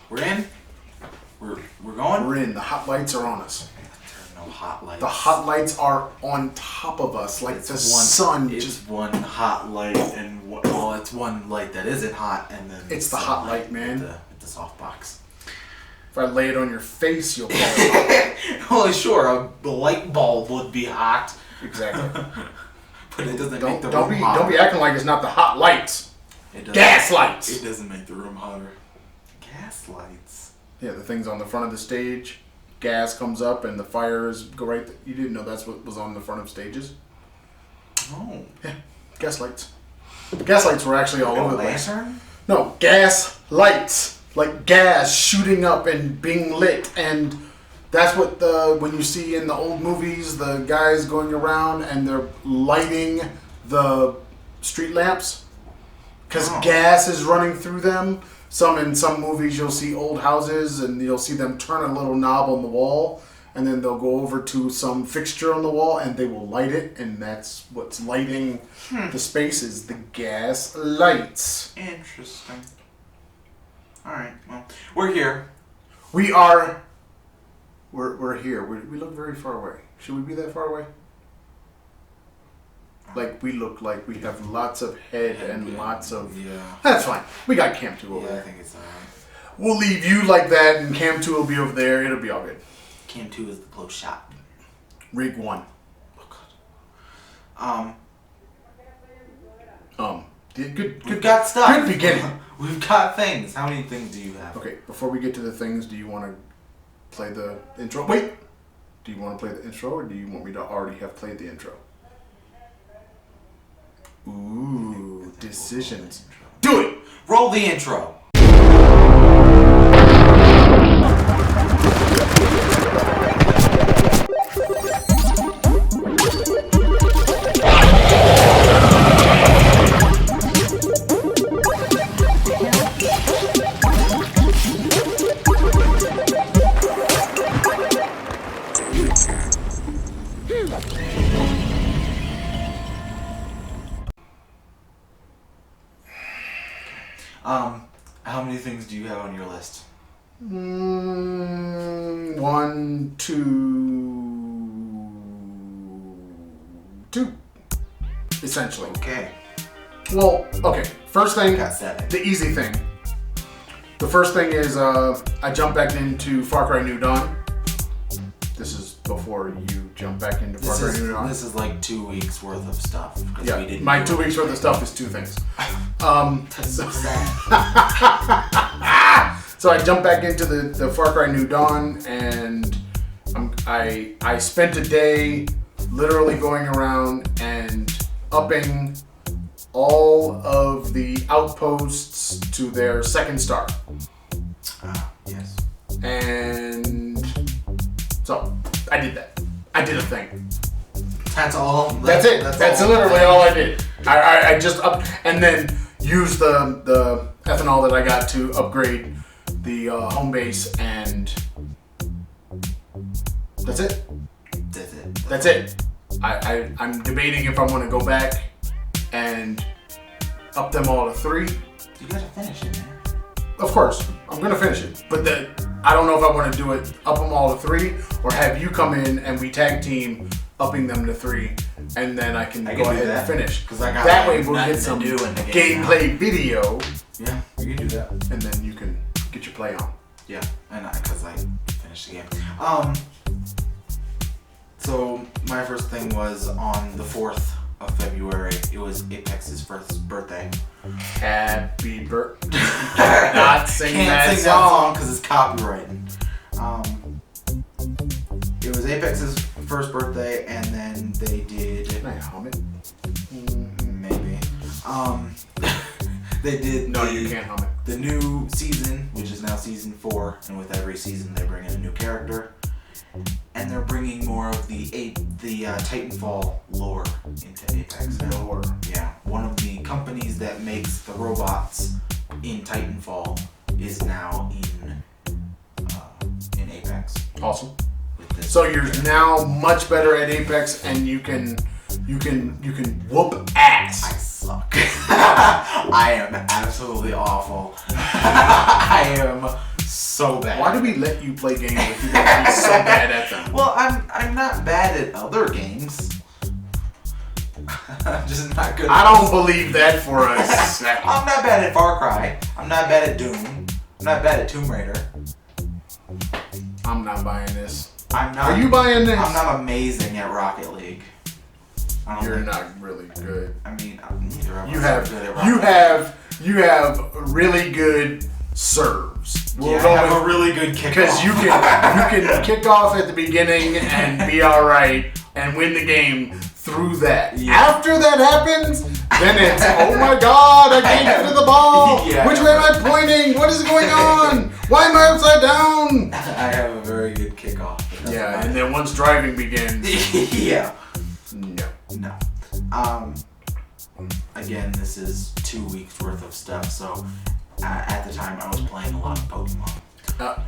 We're in? We're going? We're in. The hot lights are on us. There are no hot lights. The hot lights are on top of us, like the sun. It's just one hot light, and well, it's one light that isn't hot, and then it's the hot light, man. With the softbox. If I lay it on your face, you'll call it hot. Well, sure, a light bulb would be hot. Exactly. But it doesn't make the room be, hotter. Don't be acting like it's not the hot lights. It Gas lights. It doesn't make the room hotter. Gas lights. Yeah, the things on the front of the stage. Gas comes up and the fires go right. You didn't know that's what was on the front of stages? Oh. Yeah, gas lights. Gas lights were actually all over the place. Lantern? No, gas lights. Like gas shooting up and being lit, and that's what when you see in the old movies, the guys going around and they're lighting the street lamps because gas is running through them. In some movies you'll see old houses and you'll see them turn a little knob on the wall, and then they'll go over to some fixture on the wall and they will light it, and that's what's lighting the spaces, the gas lights. Interesting. Alright, well, we're here. We are. We're here. We look very far away. Should we be that far away? Like, we look like we have lots of head and lots of... Yeah. That's fine. We got Cam 2 over there. I think it's alright. We'll leave you like that, and Cam 2 will be over there. It'll be all good. Cam 2 is the close shot. Rig 1. Oh, God. Good. We've got stuff. Good beginning. We've got things. How many things do you have? Okay, before we get to the things, do you want to play the intro? Wait! Do you want to play the intro, or do you want me to already have played the intro? Ooh, decisions. Do it! Roll the intro. How many things do you have on your list? 1, 2, essentially. Okay. Well, okay. First thing, Got 7. the easy thing. The first thing is I jumped back into Far Cry New Dawn. This is before you jump back into Far Cry New Dawn. This is like 2 weeks worth of stuff. Yeah, my 2 weeks worth of stuff is 2 things. That's so sad. So I jumped back into the Far Cry New Dawn, and I spent a day literally going around and upping all of the outposts to their 2nd star. Yes. And so I did that. I did a thing. That's all. That's it. That's literally all I did. I just upped and then used the ethanol that I got to upgrade the home base, and that's it. That's it. I'm debating if I want to go back and up them all to 3. You gotta finish it, man. Of course, I'm gonna finish it, but I don't know if I want to do it up them all to 3 or have you come in and we tag team upping them to 3, and then I can go ahead and finish. Because I got that way we'll get some gameplay video. Yeah, you can do that, and then you can get your play on. Yeah, and because I finished the game. So my first thing was on the 4th of February. It was Apex's first birthday. Happy birthday! Not sing that song because it's copyrighted. It was Apex's first birthday, and then they did. Can I hum it? Maybe. They did. No, you can't hum it. The new season, which is now season 4, and with every season they bring in a new character, and they're bringing more of the Titanfall lore into Apex now. Lore. Yeah, one of the companies that makes the robots in Titanfall is now in Apex. Awesome. So you're now much better at Apex, and you can whoop ass. I suck. I am absolutely awful. I am so bad. Why do we let you play games if you're gonna be so bad at them? Well, I'm not bad at other games. I'm just not good. I don't believe that for a second. I'm not bad at Far Cry. I'm not bad at Doom. I'm not bad at Tomb Raider. I'm not buying this. I'm not. Are you buying this? I'm not amazing at Rocket League. You're not really good. I mean, neither of us are good at Rocket League. You have really good serves. I have a really good kickoff. Because you can kick off at the beginning and be all right and win the game through that. Yeah. After that happens, then it's, oh my God, I can't get to the ball. Yeah, which way am I pointing? What is going on? Why am I upside down? I have a very good kickoff. Yeah, and then once driving begins. Yeah. No. Again, this is 2 weeks worth of stuff, so at the time I was playing a lot of Pokemon.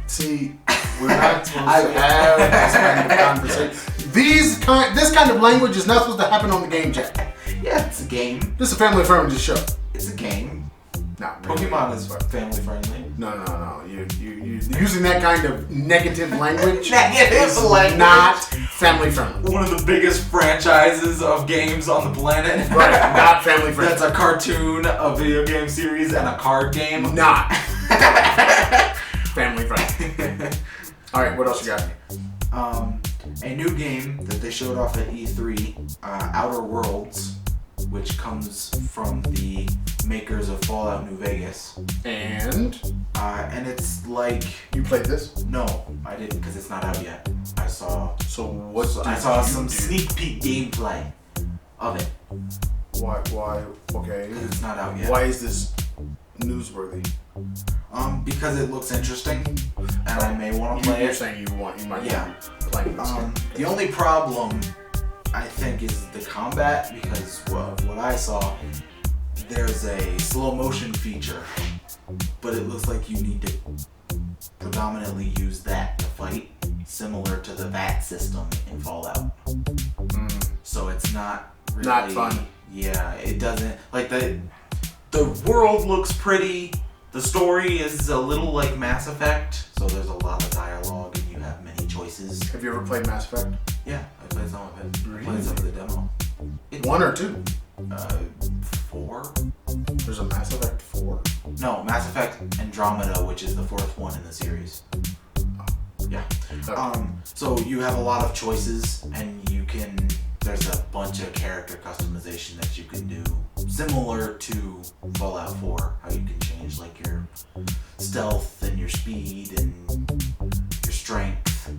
See, we're not supposed to have this kind of conversation. This kind of language is not supposed to happen on the game chat. Yeah, it's a game. This is a family-friendly show. It's a game. No, Pokemon is family friendly. No. You're using that kind of negative language. Negative language. Not family friendly. One of the biggest franchises of games on the planet. Right, not family friendly. That's a cartoon, a video game series, and a card game. Not family friendly. All right, what else you got? A new game that they showed off at E3, Outerworlds, which comes from the makers of Fallout New Vegas. And it's like... You played this? No, I didn't, because it's not out yet. I saw some sneak peek gameplay of it. Why? Okay. Because it's not out yet. Why is this newsworthy? Because it looks interesting, and I may want to play it. You're saying you might be playing this game. The only problem, I think, is the combat, because what I saw, there's a slow motion feature, but it looks like you need to predominantly use that to fight, similar to the VAT system in Fallout. So it's not really... Not fun. Yeah, it doesn't... Like, the world looks pretty. The story is a little like Mass Effect, so there's a lot of dialogue and you have many choices. Have you ever played Mass Effect? Yeah, I played some of it. I played some of the demo. 1 or 2? 4? There's a Mass Effect 4? No, Mass Effect Andromeda, which is the 4th one in the series. Yeah. Okay. So you have a lot of choices, and there's a bunch of character customization that you can do, similar to Fallout 4, how you can change like your stealth and your speed and your strength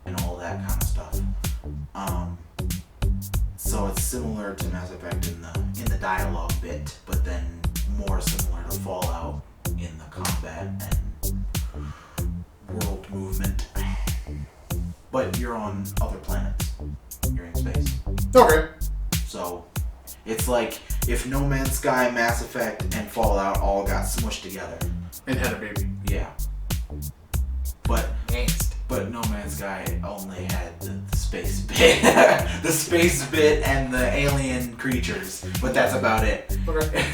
and all that kind of stuff. So it's similar to Mass Effect in the dialogue bit, but then more similar to Fallout in the combat and world movement. But you're on other planets. You're in space. Okay. So it's like if No Man's Sky, Mass Effect, and Fallout all got smushed together. And had a baby. Yeah. But No Man's Sky only had the space bit. The space bit and the alien creatures. But that's about it. Okay.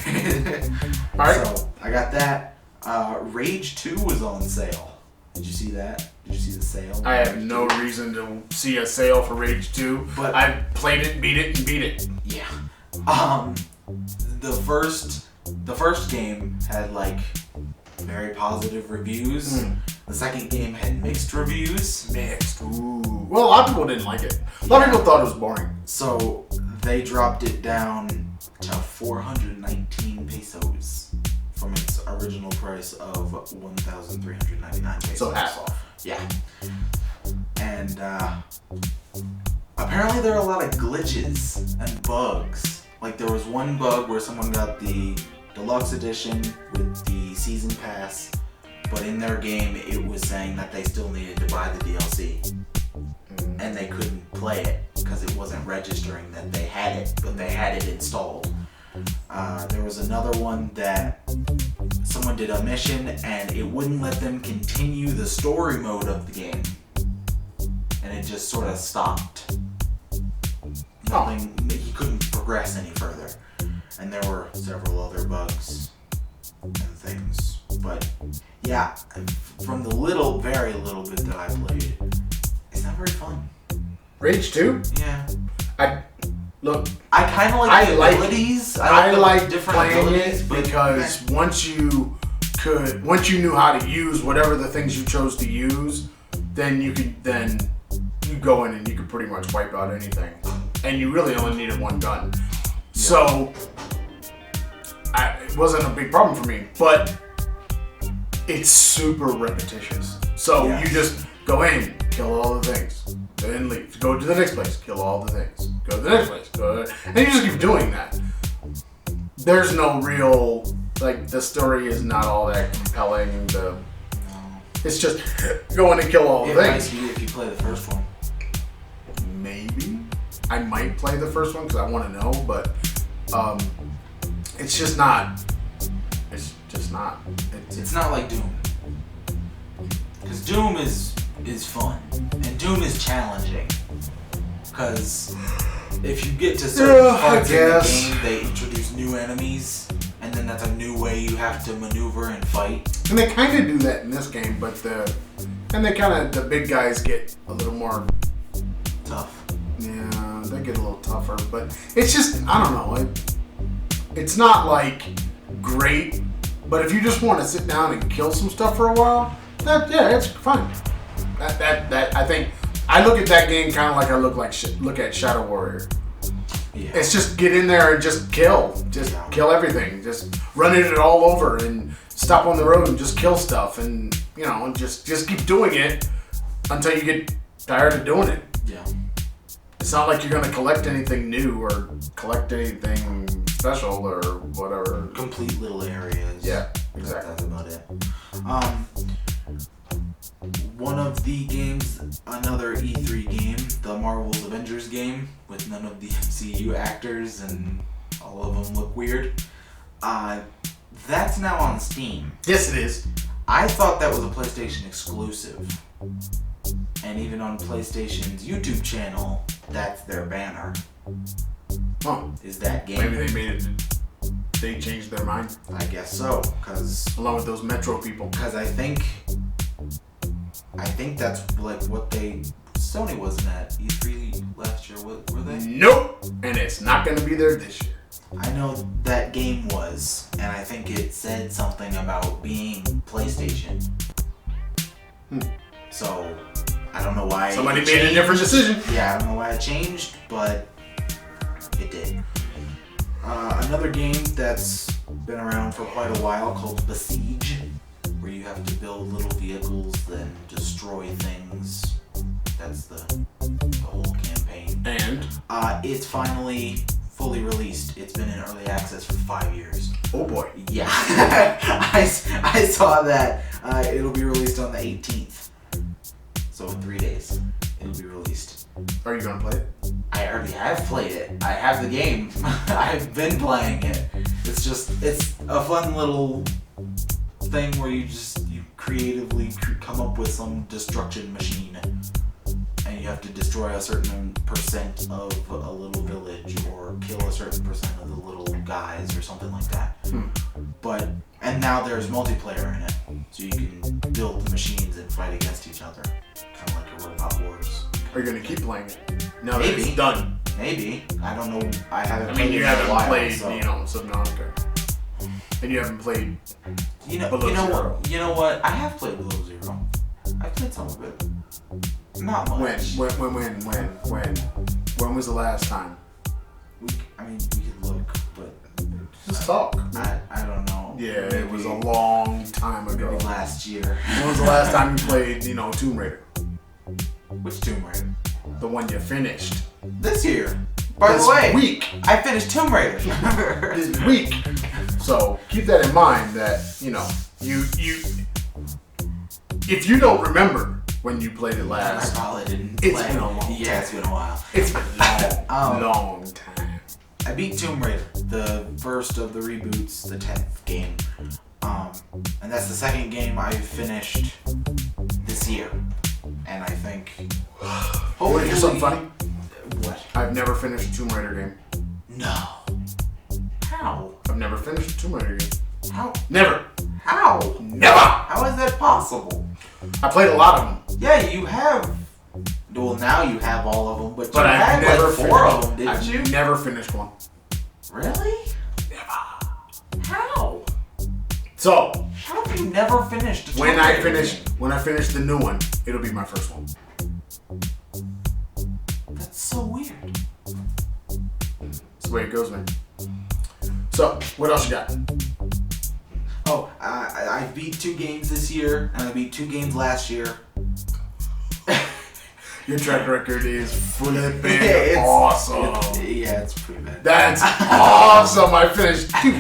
Alright. So I got that. Rage 2 was on sale. Did you see that? Did you see the sale? I have no reason to see a sale for Rage 2, but I played it, beat it. Yeah. The first game had like very positive reviews. The second game had mixed reviews. Mixed. Ooh. Well, a lot of people didn't like it. A lot of people thought it was boring. So they dropped it down to 419 pesos from its original price of 1,399 pesos. So half off. Yeah. And apparently there are a lot of glitches and bugs. Like there was one bug where someone got the deluxe edition with the season pass, but in their game it was saying that they still needed to buy the DLC. And they couldn't play it because it wasn't registering that they had it, but they had it installed. There was another one that someone did a mission and it wouldn't let them continue the story mode of the game. And it just sort of stopped. He couldn't progress any further. And there were several other bugs and things. But yeah, from the very little bit that I played, it's not very fun. Rage 2? Yeah. I kind of like the abilities. I like different playing abilities, it because once you knew how to use whatever the things you chose to use, then you go in and you could pretty much wipe out anything. And you really only needed one gun. Yeah. So it wasn't a big problem for me, but it's super repetitious. So you just go in, kill all the things, then leave. Go to the next place, kill all the things. Go to the next place, and you just keep doing that. There's no real, the story is not all that compelling. It's just go in and kill all the things. It might be if you play the first one. Maybe. I might play the first one because I want to know, but it's just not. It's just not. It's not like Doom. Because Doom is fun. And Doom is challenging. Because if you get to certain parts of the game, they introduce new enemies. And then that's a new way you have to maneuver and fight. And they kind of do that in this game, but the big guys get a little more tough. Yeah, they get a little tougher, but it's just, I don't know. It's not great, but if you just want to sit down and kill some stuff for a while, it's fun. That I think I look at that game kind of like I look at Shadow Warrior. Yeah. It's just get in there and just kill kill everything, just run it all over and stop on the road and just kill stuff, and and just keep doing it until you get tired of doing it. Yeah. It's not like you're going to collect anything new or collect anything special or whatever. Complete little areas. Yeah, exactly. That's about it. One of the games, another E3 game, the Marvel's Avengers game, with none of the MCU actors and all of them look weird. That's now on Steam. Yes, it is. I thought that was a PlayStation exclusive. And even on PlayStation's YouTube channel, that's their banner. Huh. Is that game. Maybe they changed their mind. I guess so, because along with those Metro people. Because I think that's what Sony wasn't at E3 last year, were they? Nope. And it's not going to be there this year. I know that game was, and I think it said something about being PlayStation. So I don't know why. Somebody made a different decision. Yeah, I don't know why it changed, but it did. Another game that's been around for quite a while called Besiege, where you have to build little vehicles, then destroy things. That's the whole campaign. And? It's finally fully released. It's been in early access for 5 years. Oh boy. Yeah. I saw that. It'll be released on the 18th. So in 3 days, it'll be released. Are you going to play it? I already have played it. I have the game. I've been playing it. It's a fun little thing where you creatively come up with some destruction machine. And you have to destroy a certain percent of a little village or kill a certain percent of the little guys or something like that. And now there's multiplayer in it. So you can build the machines and fight against each other. Kind of like a Robot Wars. Are you going to keep playing it? No, it's done. Maybe. I don't know. I haven't played it in a while. Played, so. Subnautica. And you haven't played Below Zero. You know what? I have played Below Zero. I played some of it. Not much. When was the last time? We could look, but just talk. I don't know. Yeah, maybe it was a long time ago. Maybe last year. When was the last time you played, Tomb Raider? Which Tomb Raider? The one you finished. This year. By the way, week. I finished Tomb Raider. This week. So keep that in mind that, you if you don't remember when you played it last, I probably didn't. It's been a long time. Yeah, it's been a while. It's been a long time. I beat Tomb Raider, the first of the reboots, the 10th game. And that's the second game I finished this year. And I think... Want to hear something funny? What? I've never finished a Tomb Raider game. No. How? I've never finished a Tomb Raider game. How? Never. How? Never. How is that possible? I played a lot of them. Yeah, you have. Well, now you have all of them, but you I've had never like 4 of them, finished. didn't you? I've never finished one. Really? Never. How? So How have you never finished a Tomb when I Raider finish game? the new one, it'll be my first one. That's so weird. That's the way it goes, man. So what else you got? Oh, I beat 2 games this year, and I beat 2 games last year. Your track record is flipping It's awesome. It's pretty bad. That's awesome. I finished 2.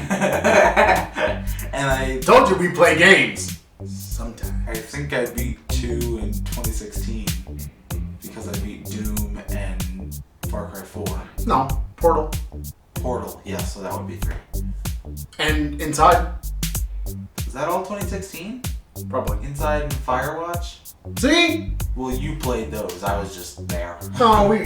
And I Told you we play games. Sometimes. I think I beat 2 in 2016 because I beat Doom and Far Cry 4. No, Portal. Portal, yeah, so that would be 3. And Inside. Is that all 2016? Probably. Inside and Firewatch? See? Well, you played those. I was just there. No, we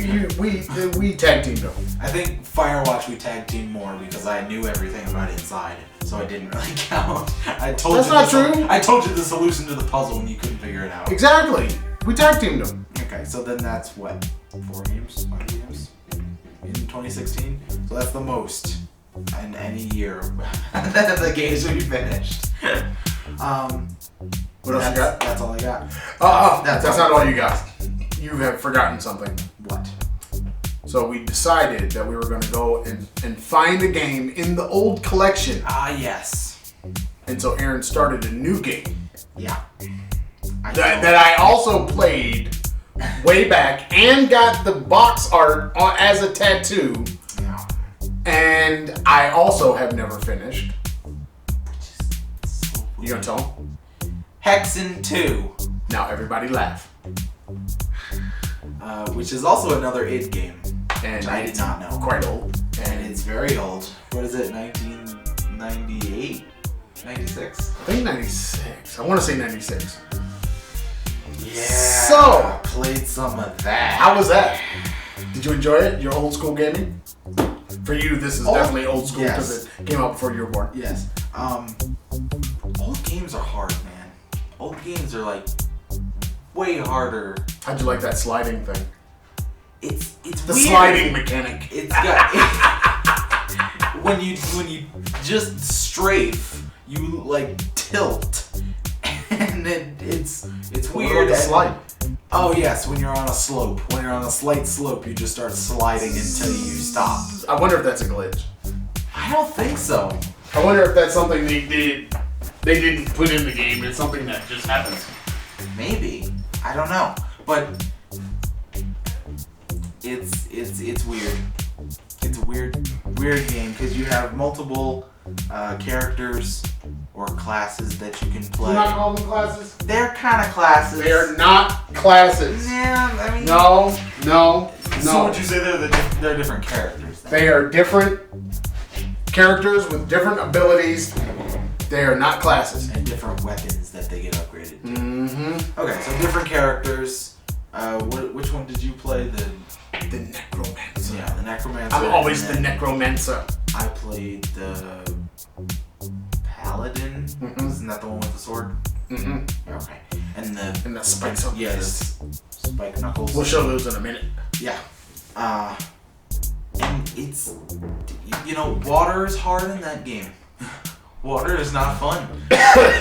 tag teamed them. I think Firewatch we tag team more because I knew everything about Inside, so it didn't really count. That's not true. I told you the solution to the puzzle and you couldn't figure it out. Exactly. We tag teamed them. Okay, so then that's what? 4 games? 5 games? In 2016? So that's the most in any year that the games we finished. What else you got? That's all I got. That's not all you got. You have forgotten something. What? So we decided that we were going to go and find a game in the old collection. Yes. And so Aaron started a new game. Yeah. That I also played way back and got the box art as a tattoo. Yeah. And I also have never finished. You gonna tell them? Hexen II. Now everybody laugh. Which is also another id game. And I did not know. Quite old. And it's very old. What is it, 1998? 96? I think 96. I want to say 96. Yeah. So, played some of that. how was that? Did you enjoy it? Your old school gaming? For you, this is definitely old school because it came out before you were born. Yes. Old games are hard, man. Old games are like way harder. How'd you like that sliding thing? It's The weird. sliding mechanic. It's got when you just strafe, you like tilt, and it's weird. The slide. Oh yes, when you're on a slope, when you're on a slight slope, you just start sliding until you stop. I wonder if that's a glitch. I don't think so. I wonder if that's something they didn't put in the game. It's something that just happens. Maybe. I don't know, but it's weird. It's a weird game because you have multiple characters or classes that you can play. Do not call them classes. They're kind of classes. They are not classes. Yeah, I mean. No. So would you say they're different characters? Then? They are different characters with different abilities. They are not classes. And different weapons that they get upgraded to. Mm-hmm. Okay, so different characters. Which one did you play? The Necromancer. Yeah, the Necromancer. I'm always the Necromancer. I played the Paladin. Mm-hmm. Isn't that the one with the sword? Mm-hmm. Okay. And the spikes on the spike knuckles. We'll show those in a minute. Yeah. And it's water is hard in that game. Water is not fun.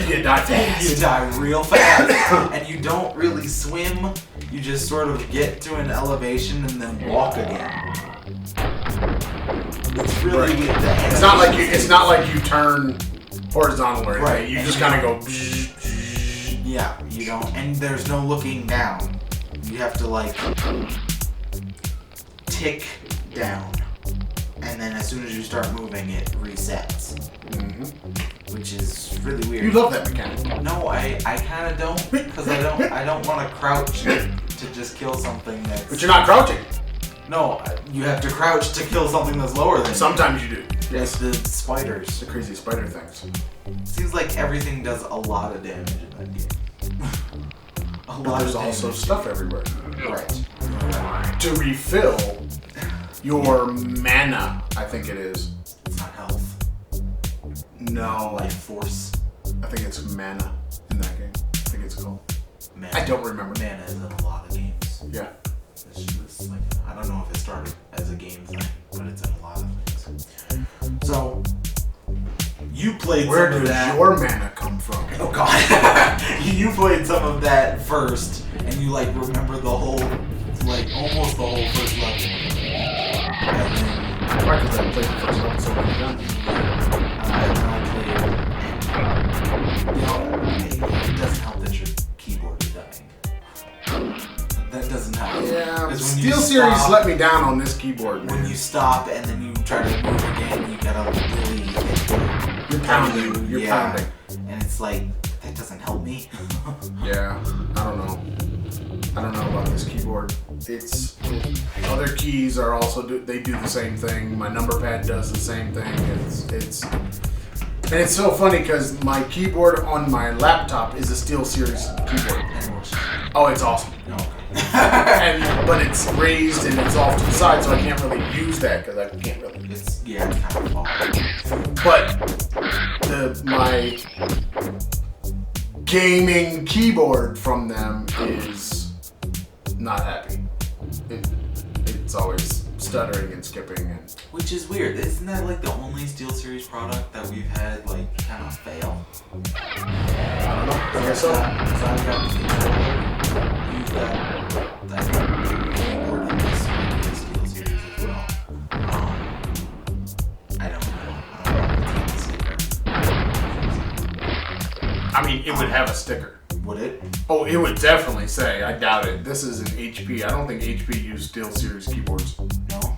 You die fast. You die real fast. And you don't really swim. You just sort of get to an elevation and then walk again. It's really weird. It's not like you turn horizontal or anything. Right. You just kind of go. Yeah, you don't. And there's no looking down. You have to tick down. And then as soon as you start moving, it resets. Mm-hmm. Which is really weird. You love that mechanic. No, I kind of don't, because I don't want to crouch to just kill something that's. But you're not crouching. No, you have to crouch to kill something that's lower than. Sometimes you do. Yes, the spiders. The crazy spider things. Seems like everything does a lot of damage in that game. But there's also stuff everywhere. Right. To refill your mana, I think it is. It's not health. No. Life Force. I think it's Mana in that game. I think it's called. Mana. I don't remember. Mana is in a lot of games. Yeah. It's like, I don't know if it started as a game thing, but it's in a lot of things. So, you played Where some of does that. your mana come from? Oh god. You played some of that first, and you like remember the whole, like almost the whole first level. And then, Right, because I played the first one so many times. it doesn't help that your keyboard is dying. That doesn't help. Yeah, Because when you SteelSeries stop- let me down on this keyboard, man. When you stop and then you try to move again, you gotta really hit the... You're pounding. You're pounding. And it's like, that doesn't help me. Yeah, I don't know. I don't know about this keyboard. Other keys are also they do the same thing. My number pad does the same thing. And it's so funny because my keyboard on my laptop is a SteelSeries keyboard. Oh, it's awesome. No. But it's raised and it's off to the side, so I can't really use that because I can't really. It's kind of far. But my gaming keyboard from them is not happy. It's always stuttering and skipping and. Which is weird. Isn't that like the only SteelSeries product that we've had like kind of fail? I don't know. I guess so. So I've got the controller. You've got that keyboard in this SteelSeries as well. I don't know. I don't know if it's a sticker. I mean, it would have a sticker. Would it? Oh, it would definitely say. I doubt it. This is an HP. I don't think HP used SteelSeries keyboards. No.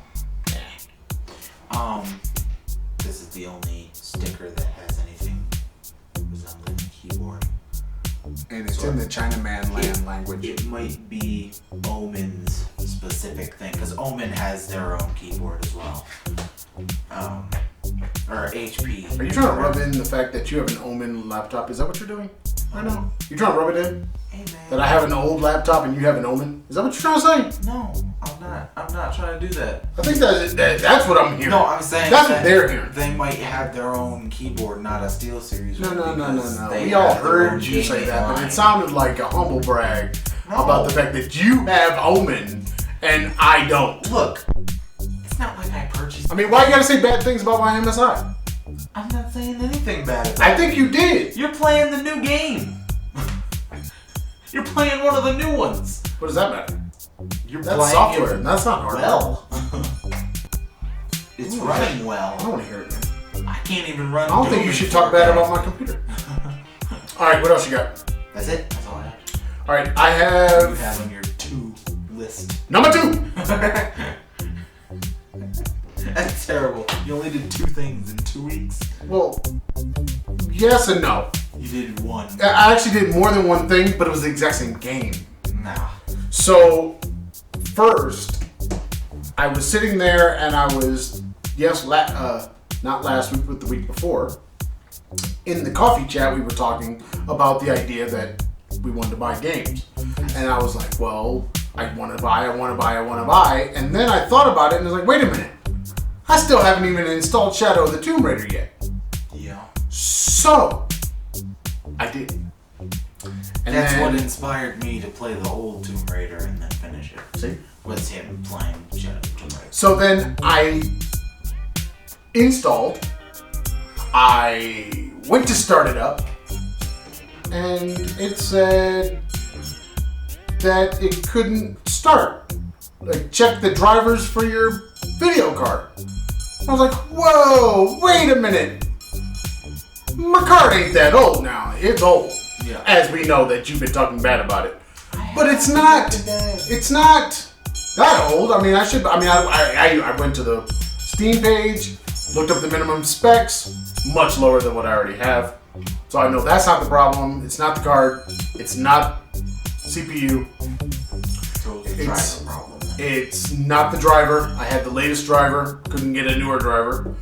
This is the only sticker that has anything resembling a keyboard. And it's in the Chinaman land language. It might be Omen's specific thing, because Omen has their own keyboard as well. Or HP. Are you trying to rub in the fact that you have an Omen laptop? Is that what you're doing right now? You're trying to rub it in? Hey man. That I have an old laptop and you have an Omen? Is that what you're trying to say? No, I'm not. I'm not trying to do that. I think that's what I'm hearing. No, I'm saying that's that what they're hearing. They might have their own keyboard, not a SteelSeries. No. They We all have their own heard you say gaming that, but line. it sounded like a humble brag No. about the fact that you have Omen and I don't. Look, it's not like I purchased. I mean, why you gotta say bad things about my MSI? I'm not saying anything bad about I think you did. You're playing the new game. You're playing one of the new ones. What does that matter? You're That's playing software. it That's not hardware. well. It's running well. I don't want to hear it, man. I can't even run. I don't think you should talk bad about my computer. All right, what else you got? That's it. That's all I have. All right, I You have have on your 2 list. number 2. That's terrible. You only did 2 things in 2 weeks. Well, yes and no. You did 1. I actually did more than one thing, but it was the exact same game. Nah. So, first, I was sitting there and I was, not last week, but the week before, in the coffee chat we were talking about the idea that we wanted to buy games. And I was like, well, I want to buy. And then I thought about it and I was like, wait a minute. I still haven't even installed Shadow of the Tomb Raider yet. Yeah. So, I did. And That's then, what inspired me to play the old Tomb Raider and then finish it. See? Was him playing Shadow of the Tomb Raider. So then I installed. I went to start it up. And it said that it couldn't start. Like, check the drivers for your video card. I was like, whoa, wait a minute. My card ain't that old now. It's old. Yeah. As we know that you've been talking bad about it. But it's not that old. I mean, I went to the Steam page, looked up the minimum specs, much lower than what I already have. So I know that's not the problem. It's not the card. It's not CPU. So it's a driver problem. It's not the driver. I had the latest driver. Couldn't get a newer driver.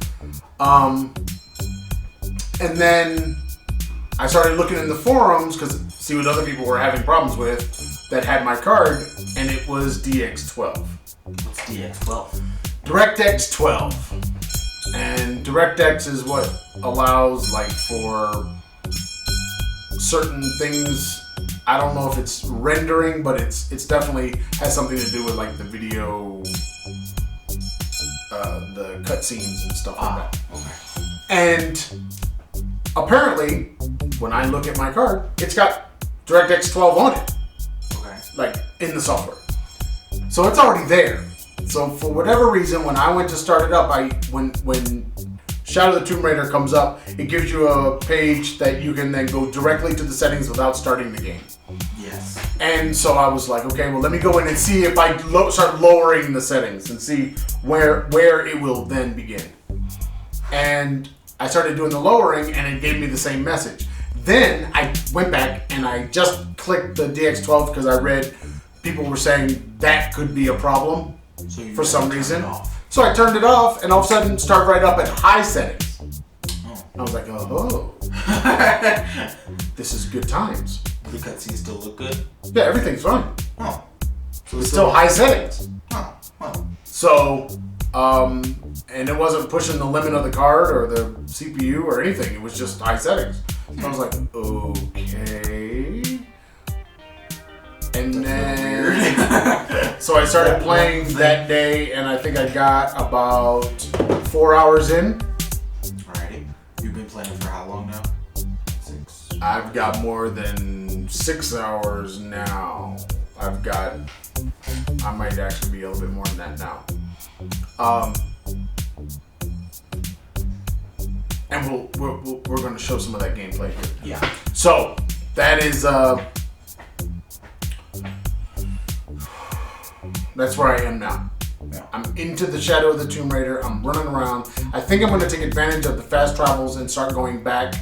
And then I started looking in the forums because see what other people were having problems with that had my card, and it was DX12. What's DX12? DirectX 12. And DirectX is what allows like for certain things. I don't know if it's rendering, but it's definitely has something to do with like the video, the cutscenes and stuff like that. Okay. And apparently, when I look at my card, it's got DirectX 12 on it. Okay. Like in the software. So it's already there. So for whatever reason, when I went to start it up, when Shadow of the Tomb Raider comes up, it gives you a page that you can then go directly to the settings without starting the game. Yes. And so I was like, okay, well, let me go in and see if I start lowering the settings and see where it will then begin. And I started doing the lowering, and it gave me the same message. Then I went back and I just clicked the DX12 because I read people were saying that could be a problem for some reason. So I turned it off, and all of a sudden, it started right up at high settings. Oh. I was like, oh, this is good times. The cutscenes still look good? Yeah, everything's fine. Oh. So It's still high settings. Oh. Well. So, and it wasn't pushing the limit of the card or the CPU or anything. It was just high settings. So I was like, okay. And then, so I started playing that day, and I think I got about 4 hours in. Alrighty. You've been playing for how long now? 6. I've got more than 6 hours now. I might actually be a little bit more than that now. And we're going to show some of that gameplay here. Yeah. So that is that's where I am now. Yeah. I'm into the Shadow of the Tomb Raider. I'm running around. I think I'm going to take advantage of the fast travels and start going back,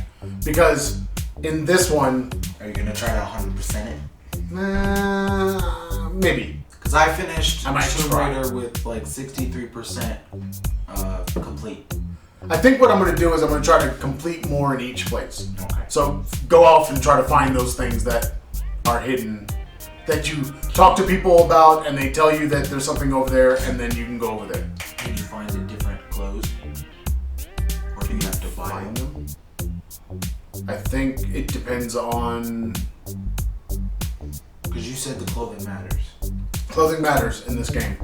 because in this one, Are you gonna try to 100% it? maybe. Because I finished I might Tomb try. Raider with like 63% complete. I think what I'm going to do is I'm going to try to complete more in each place. Okay. So go off and try to find those things that are hidden, that you talk to people about, and they tell you that there's something over there, and then you can go over there. Can you find the different clothes? Or do you have to buy them? I think it depends on... Because you said the clothing matters. Clothing matters in this game.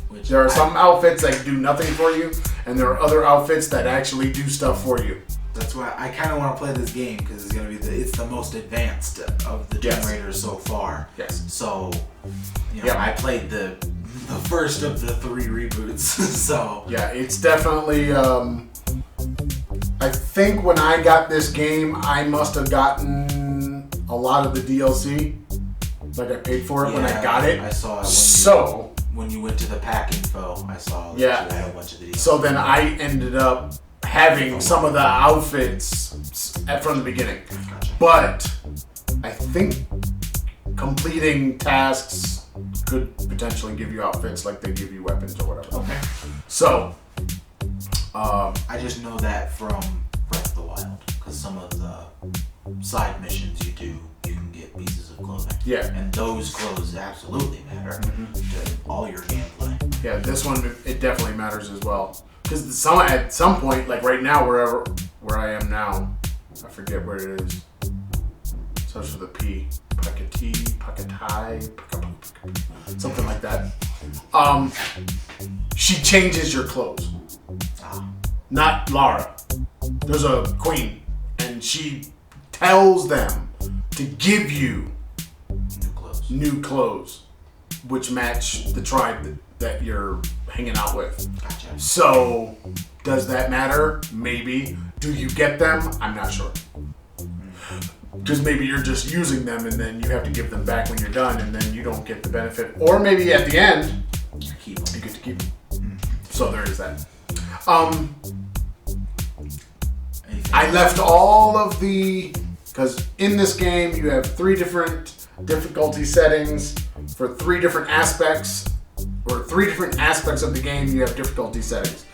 Which There are some outfits that do nothing for you, and there are other outfits that actually do stuff for you. That's why I kind of want to play this game, because it's gonna be it's the most advanced of the Tomb Raiders so far. Yes. So, you know, Yep. I played the first of the 3 reboots. So Yeah, it's definitely... I think when I got this game, I must have gotten a lot of the DLC. Like I paid for it when I got it. I saw it when you went to the pack info. I saw that you had a bunch of the DLC. So then I ended up having some of the outfits from the beginning. Gotcha. But I think completing tasks could potentially give you outfits like they give you weapons or whatever. Okay. So, I just know that from Breath of the Wild, because some of the side missions you do, you can get pieces of clothing. Yeah. And those clothes absolutely matter to all your gameplay. yeah, this one, it definitely matters as well. Because at some point, like right now, where I am now, I forget where it is. Starts with a P. Pakatai, something like that. She changes your clothes. Not Lara. There's a queen, and she tells them to give you new clothes, which match the tribe that you're hanging out with. Gotcha. So, does that matter? Maybe. Do you get them? I'm not sure. Because maybe you're just using them and then you have to give them back when you're done, and then you don't get the benefit. Or maybe at the end, you get to keep them. So there is that. I left all of the... Because in this game, you have 3 different difficulty settings for 3 different aspects. Or 3 different aspects of the game, you have difficulty settings.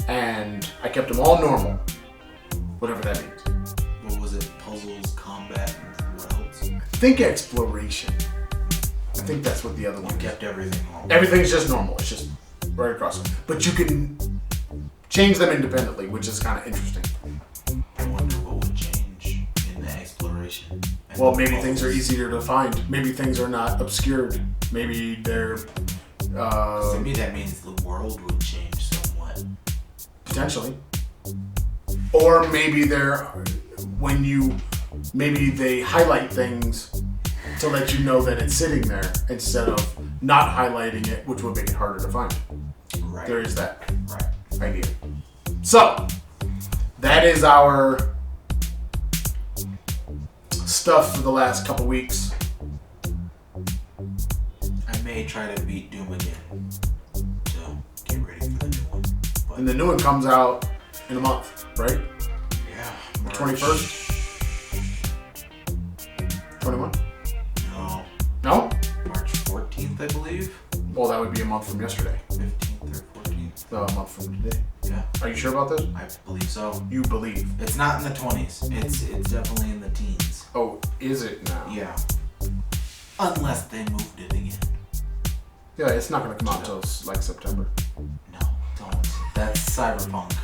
And I kept them all normal. Whatever that means. What was it? Puzzles, combat, and what else? I think exploration. I think that's what the other one You kept everything normal. Everything's just normal. It's just right across. But you can change them independently, which is kind of interesting. I wonder what would change in the exploration. Well, maybe things are easier to find. Maybe things are not obscured. Maybe they're... to me, that means the world would change somewhat. Potentially. Or maybe maybe they highlight things to let you know that it's sitting there instead of not highlighting it, which would make it harder to find. Right. There is that Right. idea. So, that is our stuff for the last couple weeks. I may try to beat Doom again. So, get ready for the new one. But And the new one comes out in a month, right? yeah. The 21st? 21? No. No? March 14th, I believe. Well, that would be a month from yesterday. 15th or 14th. No, a month from today. Yeah. Are you sure about this? I believe so. You believe. It's not in the 20s. It's definitely in the teens. Oh, is it now? Yeah. Unless they moved it again. Yeah, it's not going to come out until like September. No, don't. That's cyberpunk.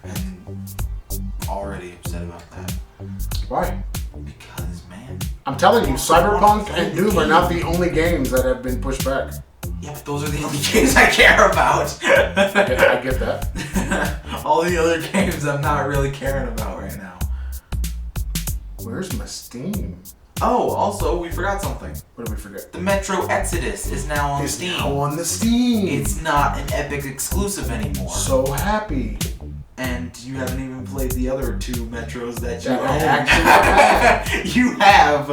And already upset about that. Why? Because, man. I'm telling you, Cyberpunk and Doom are not the only games that have been pushed back. Yeah, but those are the only games I care about. Yeah, I get that. All the other games I'm not really caring about right now. Where's my Steam? Oh, also, we forgot something. What did we forget? The Metro Exodus is now on It's Steam. now on the Steam. It's not an Epic exclusive anymore. So happy. And you haven't even played the other two Metros that you That I own. actually You have.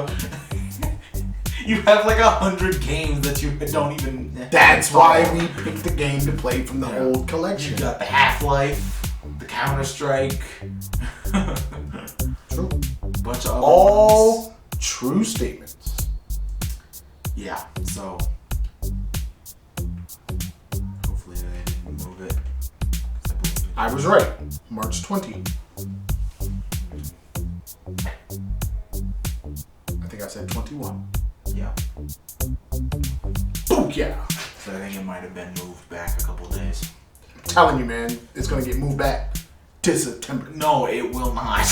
You have like 100 games that you don't even. That's why we picked the game to play from the old You collection. got the Half-Life, the Counter-Strike. True. Bunch of other All ones. true statements. Yeah, so. Hopefully they didn't move it. 'Cause I believe it. I was right. March 20. I think I said 21. Yeah. Booyah! So I think it might have been moved back a couple days. I'm telling you, man, it's gonna get moved back to September. No, it will not.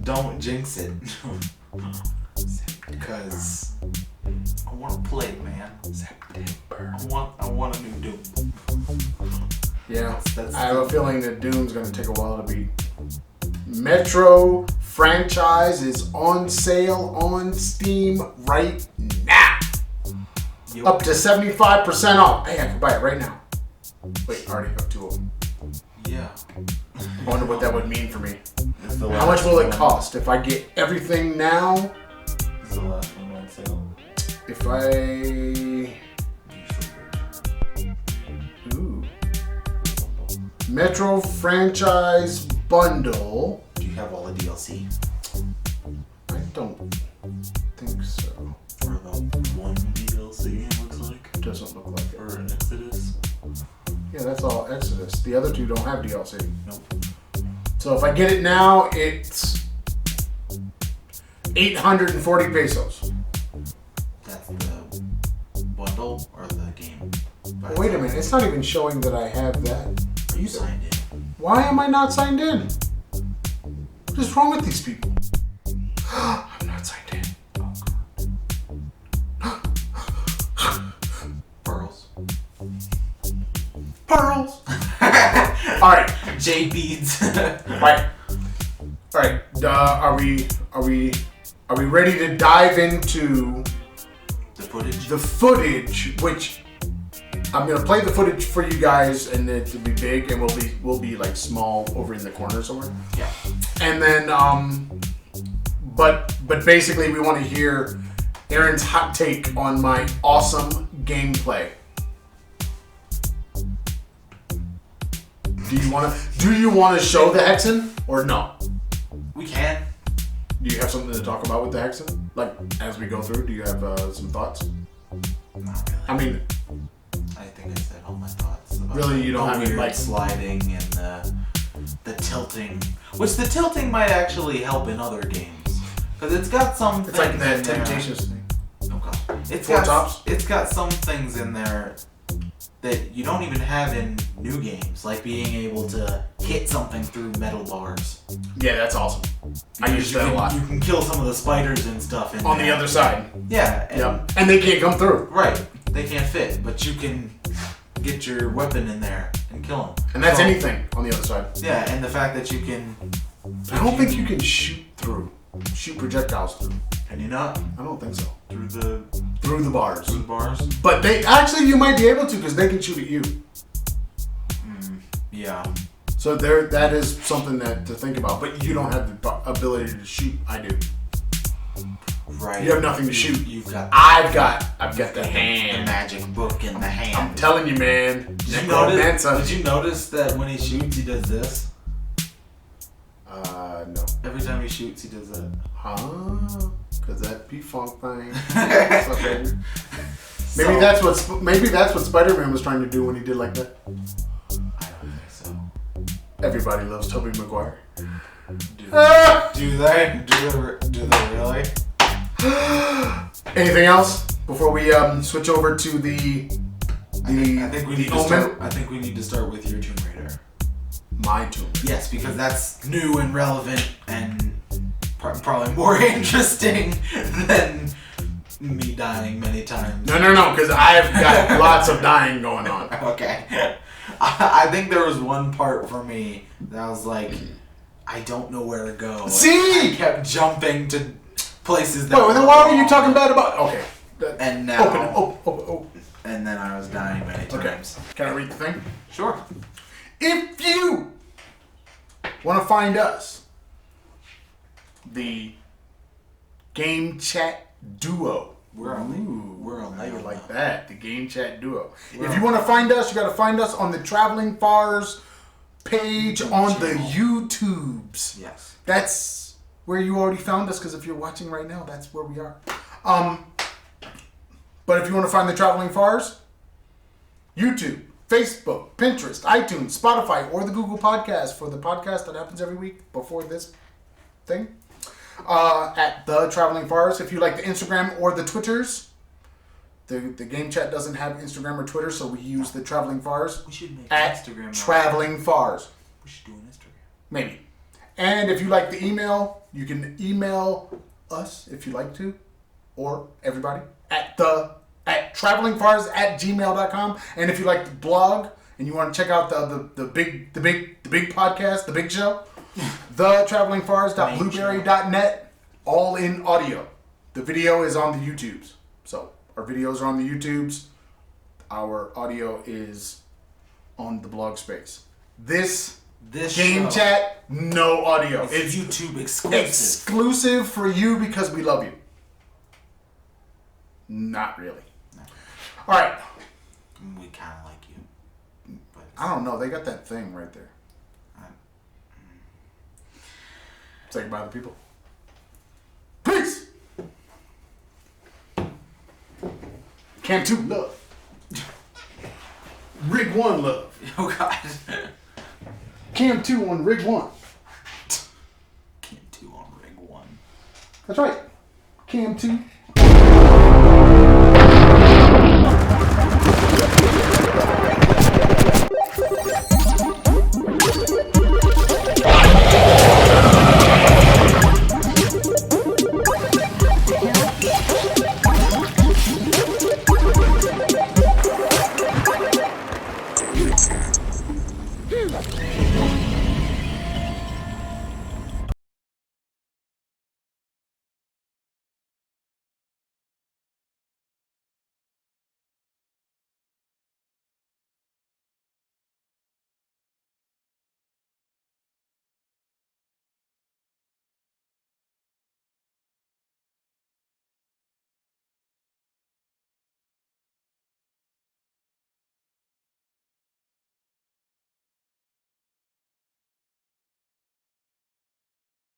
Don't jinx it. Because I want to play, man. September. I want a new Doom. Yeah, That's I have a feeling that Doom's gonna take a while to beat. Metro franchise is on sale on Steam right now. Yep. Up to 75% off. Hey, I can buy it right now. Wait, I already have two of them. Yeah. I wonder what that would mean for me. It's the How much last will it one. cost if I get everything now? It's the last one on sale. If I... Ooh. Metro franchise bundle. Do you have all the DLC? I don't think so. Or the one DLC, it looks like? It doesn't look like it. Or an Exodus? Yeah, that's all Exodus. The other two don't have DLC. Nope. So if I get it now, it's 840 pesos. That's the bundle or the game? Oh, wait a minute, it's not even showing that I have that. Are you signed in? Why am I not signed in? What is wrong with these people? I'm not signed in. Pearls. Pearls. All right, J beads. right. All right. Are we ready to dive into The footage. the footage? Which I'm gonna play the footage for you guys, and it'll be big, and we'll be like small over in the corner somewhere. Yeah. And then but basically we want to hear Aaron's hot take on my awesome gameplay. Do you want to show the Hexen or no? We can. Do you have something to talk about with the Hexen? Like as we go through, do you have some thoughts? Not really. I mean, I think I said all my thoughts about Really, you don't the have any, weird like- sliding and the tilting, which the tilting might actually help in other games because it's got some. it's like things that in there- Temptations thing. Oh god, Four tops? It's got some things in there that you don't even have in new games, like being able to hit something through metal bars. Yeah, that's awesome. I use that a lot. You can kill some of the spiders and stuff on the other side. Yeah. And they can't come through. Right. They can't fit, but you can get your weapon in there and kill them. And that's anything on the other side. Yeah, and the fact that you can... I don't think you can shoot projectiles through. Can you not? I don't think so. Through the bars. Through the bars? But you might be able to because they can shoot at you. Yeah. So that is something to think about. But you don't have the ability to shoot. I do. Right. You have nothing to shoot. I've got the hand. The magic book in the hand. I'm telling you, man. Did you notice that when he shoots, he does this? No. Every time he shoots, he does that. Huh? Cause that P-Funk thing. Maybe that's what Spider-Man was trying to do when he did like that. I don't think so. Everybody loves Tobey Maguire. Do they really? Anything else before we switch over to the I think we need to start with your Tomb Raider. My Tomb Raider. Yes, because that's new and relevant and probably more interesting than me dying many times. No, because I've got lots of dying going on. Okay. I think there was one part for me that I was like, I don't know where to go. See? I kept jumping to places that. Wait, then why were you talking bad about? Okay. And now. Open. And then I was dying many times. Okay. Can I read the thing? Sure. If you want to find us, the Game Chat Duo. We're on How you like that? The Game Chat Duo. If you want to find us, you got to find us on the Traveling Farrs page on the YouTubes. Yes. That's where you already found us, because if you're watching right now, that's where we are. But if you want to find the Traveling Farrs, YouTube, Facebook, Pinterest, iTunes, Spotify, or the Google Podcast for the podcast that happens every week before this thing. At the Traveling Farrs. If you like the Instagram or the Twitters, the Game Chat doesn't have Instagram or Twitter, so we use the Traveling Farrs. We should make at Instagram. Traveling Farrs. We should do an Instagram. Maybe. And if you like the email, you can email us if you like to, or everybody at travelingfars@gmail.com. And if you like the blog and you want to check out the big podcast, the big show, thetravelingfars.blueberry.net, all in audio. The video is on the YouTubes. So our videos are on the YouTubes. Our audio is on the blog space. This Game show. Chat, no audio. It's YouTube exclusive. Exclusive for you because we love you. Not really. No. All right. We kind of like you. But I don't know. They got that thing right there. Say goodbye to the people. Peace! Cam 2, love. Rig 1, love. Oh, God. Cam 2 on Rig 1. Cam 2 on Rig 1. That's right. Cam 2.